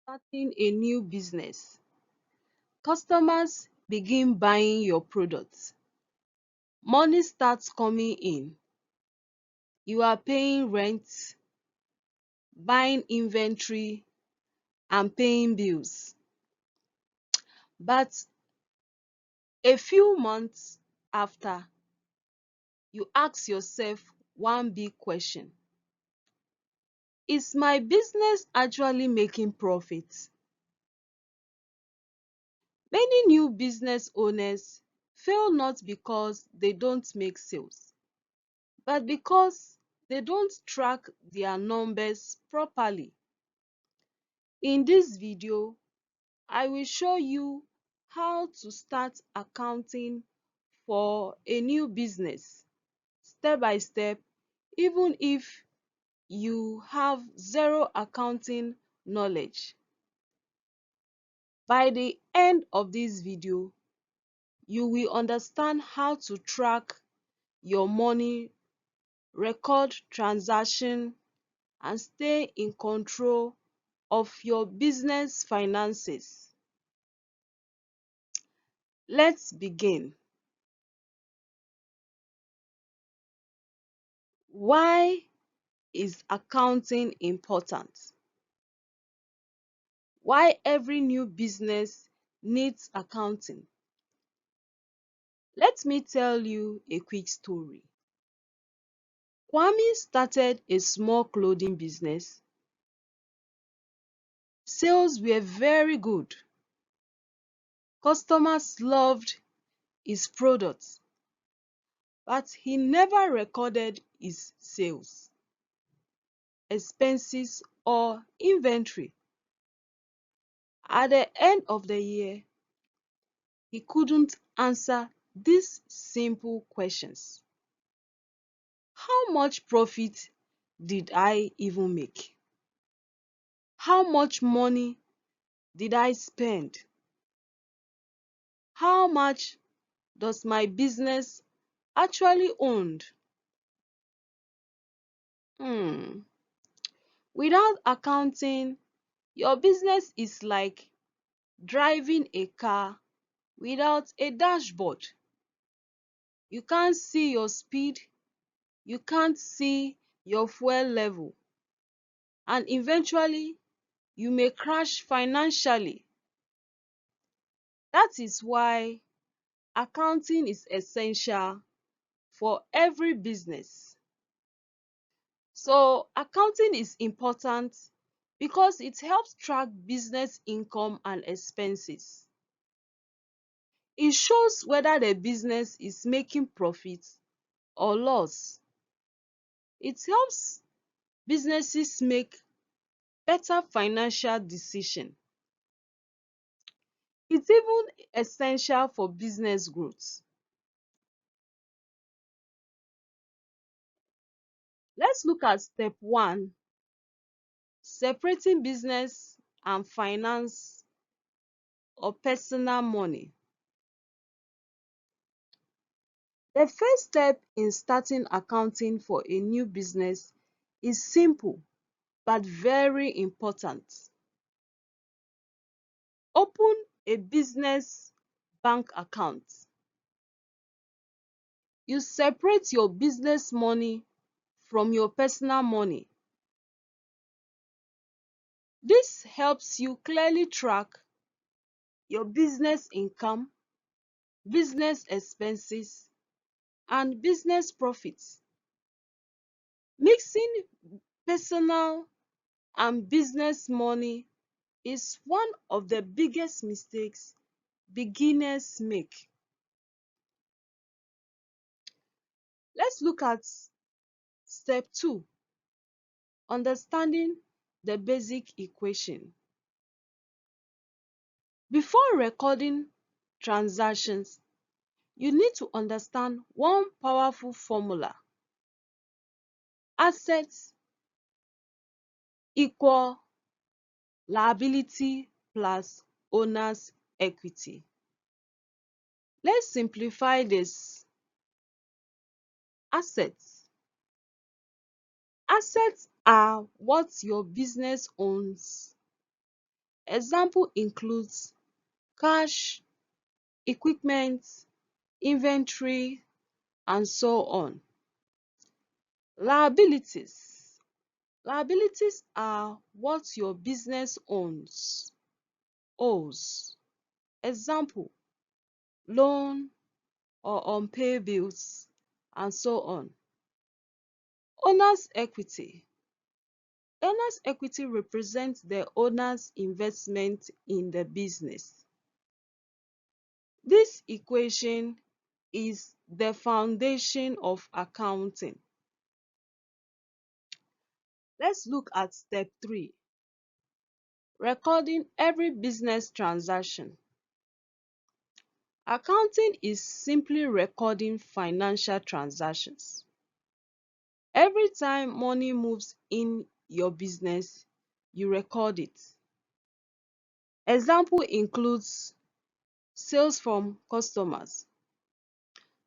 Starting a new business, customers begin buying your products. Money starts coming in. You are paying rent, buying inventory, and paying bills. But a few months after, you ask yourself one big question: is my business actually making profit? Many new business owners fail not because they don't make sales, but because they don't track their numbers properly. In this video, I will show you how to start accounting for a new business step by step, even if you have zero accounting knowledge. By the end of this video, you will understand how to track your money, record transactions, and stay in control of your business finances. Let's begin. Why is accounting important? Why every new business needs accounting? Let me tell you a quick story. Kwame started a small clothing business. Sales were very good. Customers loved his products, but he never recorded his sales, expenses, or inventory. At the end of the year, he couldn't answer these simple questions. How much profit did I even make? How much money did I spend? How much does my business actually own? Hmm. Without accounting, your business is like driving a car without a dashboard. You can't see your speed, you can't see your fuel level, and eventually you may crash financially. That is why accounting is essential for every business. So, accounting is important because it helps track business income and expenses. It shows whether the business is making profit or loss. It helps businesses make better financial decisions. It's even essential for business growth. Let's look at step one: separating business and finance or personal money. The first step in starting accounting for a new business is simple but very important. Open a business bank account. You separate your business money from your personal money. This helps you clearly track your business income, business expenses, and business profits. Mixing personal and business money is one of the biggest mistakes beginners make. Let's look at step two: understanding the basic equation. Before recording transactions, you need to understand one powerful formula: assets equal liability plus owner's equity. Let's simplify this. Assets. Assets are what your business owns. Example includes cash, equipment, inventory, and so on. Liabilities. Liabilities are what your business owes. Example, loan or unpaid bills, and so on. Owner's equity. Owner's equity represents the owner's investment in the business. This equation is the foundation of accounting. Let's look at step 3, recording every business transaction. Accounting is simply recording financial transactions. Every time money moves in your business, you record it. Example includes sales from customers.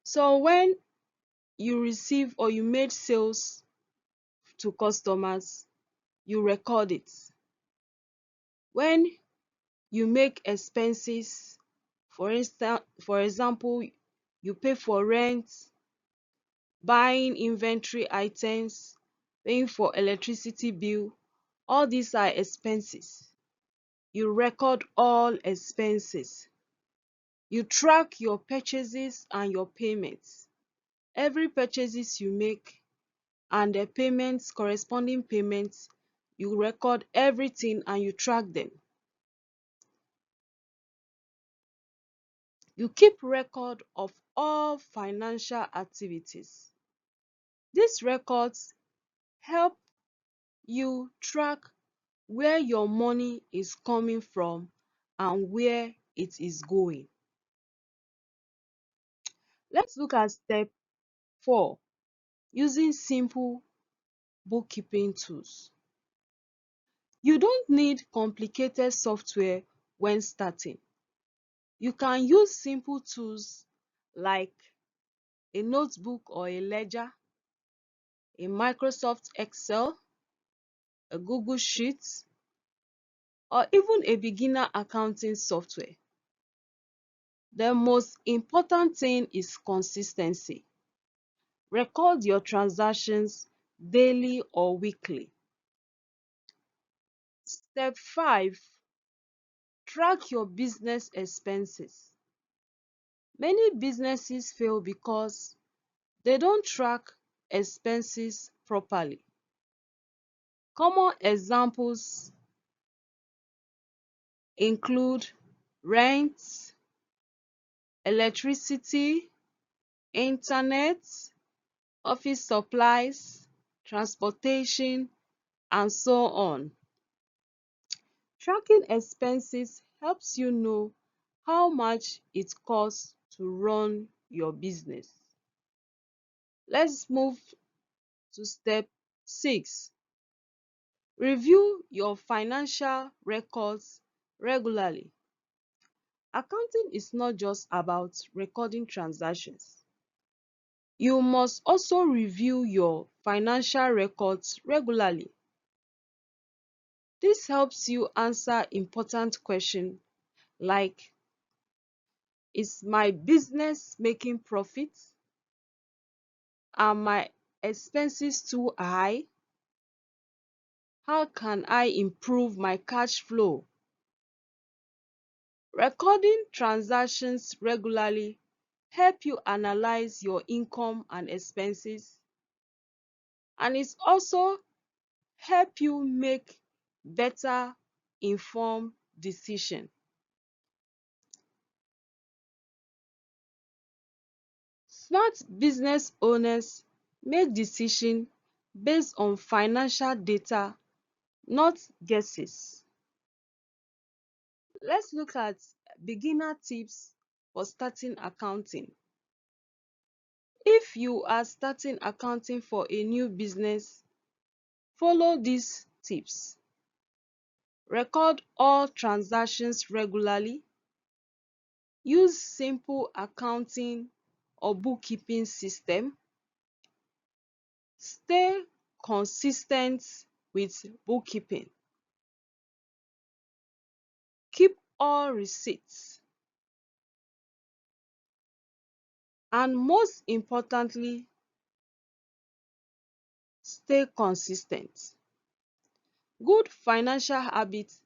So when you receive or you made sales to customers, you record it. When you make expenses, for example, you pay for rent, buying inventory items, paying for electricity bill, all these are expenses. You record all expenses. You track your purchases and your payments. Every purchases you make and the payments, corresponding payments, you record everything and you track them. You keep record of all financial activities. These records help you track where your money is coming from and where it is going. Let's look at step 4, using simple bookkeeping tools. You don't need complicated software when starting. You can use simple tools like a notebook or a ledger, a Microsoft Excel, a Google Sheet, or even a beginner accounting software. The most important thing is consistency. Record your transactions daily or weekly. Step 5, track your business expenses. Many businesses fail because they don't track expenses properly. Common examples include rent, electricity, internet, office supplies, transportation, and so on. Tracking expenses helps you know how much it costs to run your business. Let's move to step 6. Review your financial records regularly. Accounting is not just about recording transactions. You must also review your financial records regularly. This helps you answer important questions like, is my business making profit? Are my expenses too high? How can I improve my cash flow? Recording transactions regularly help you analyze your income and expenses, and it also help you make better informed decision. Smart business owners make decision based on financial data, not guesses. Let's look at beginner tips for starting accounting. If you are starting accounting for a new business, follow these tips. Record all transactions regularly. Use simple accounting or bookkeeping system. Stay consistent with bookkeeping. all receipts. And most importantly, stay consistent. Good financial habits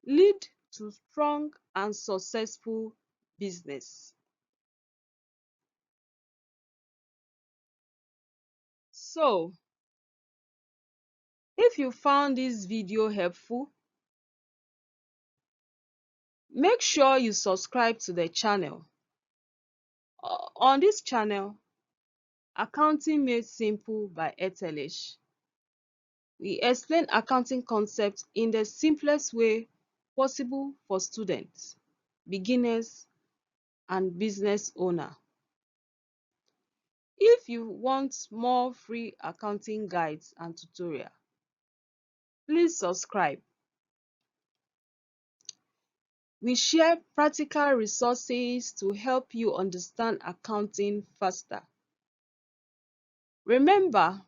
lead to strong and successful business. So, if you found this video helpful, make sure you subscribe to the channel. On this channel, Accounting Made Simple by Ethelish, we explain accounting concepts in the simplest way possible for students, beginners, and business owners. If you want more free accounting guides and tutorials, please subscribe. We share practical resources to help you understand accounting faster. Remember,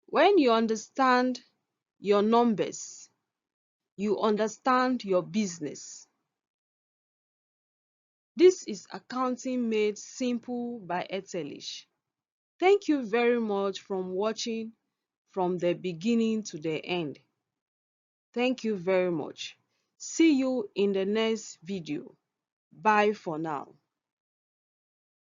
when you understand your numbers, you understand your business. This is Accounting Made Simple by Ethelish. Thank you very much for watching from the beginning to the end. Thank you very much. See you in the next video. Bye for now.